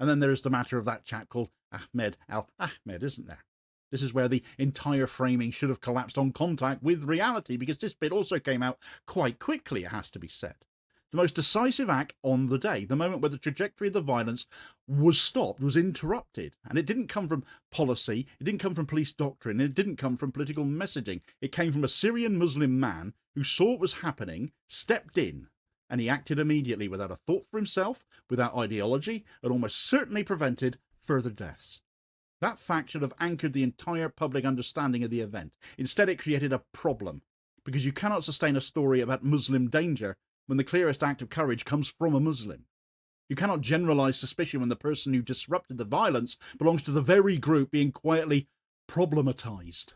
And then there's the matter of that chap called Ahmed al-Ahmed, isn't there? This is where the entire framing should have collapsed on contact with reality, because this bit also came out quite quickly, it has to be said. The most decisive act on the day, the moment where the trajectory of the violence was stopped, was interrupted. And it didn't come from policy, it didn't come from police doctrine, it didn't come from political messaging. It came from a Syrian Muslim man who saw what was happening, stepped in, and he acted immediately without a thought for himself, without ideology, and almost certainly prevented further deaths. That fact should have anchored the entire public understanding of the event. Instead, it created a problem, because you cannot sustain a story about Muslim danger when the clearest act of courage comes from a Muslim. You cannot generalize suspicion when the person who disrupted the violence belongs to the very group being quietly problematized.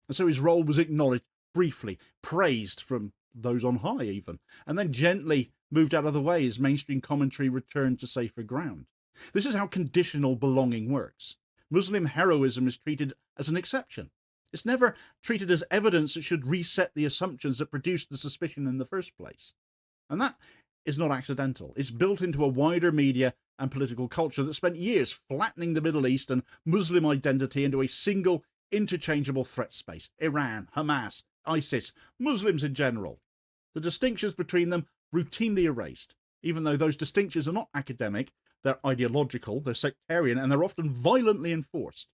And so his role was acknowledged briefly, praised from those on high even, and then gently moved out of the way as mainstream commentary returned to safer ground. This is how conditional belonging works. Muslim heroism is treated as an exception. It's never treated as evidence that should reset the assumptions that produced the suspicion in the first place. And that is not accidental. It's built into a wider media and political culture that spent years flattening the Middle East and Muslim identity into a single interchangeable threat space. Iran, Hamas, ISIS, Muslims in general. The distinctions between them routinely erased, even though those distinctions are not academic, they're ideological, they're sectarian, and they're often violently enforced.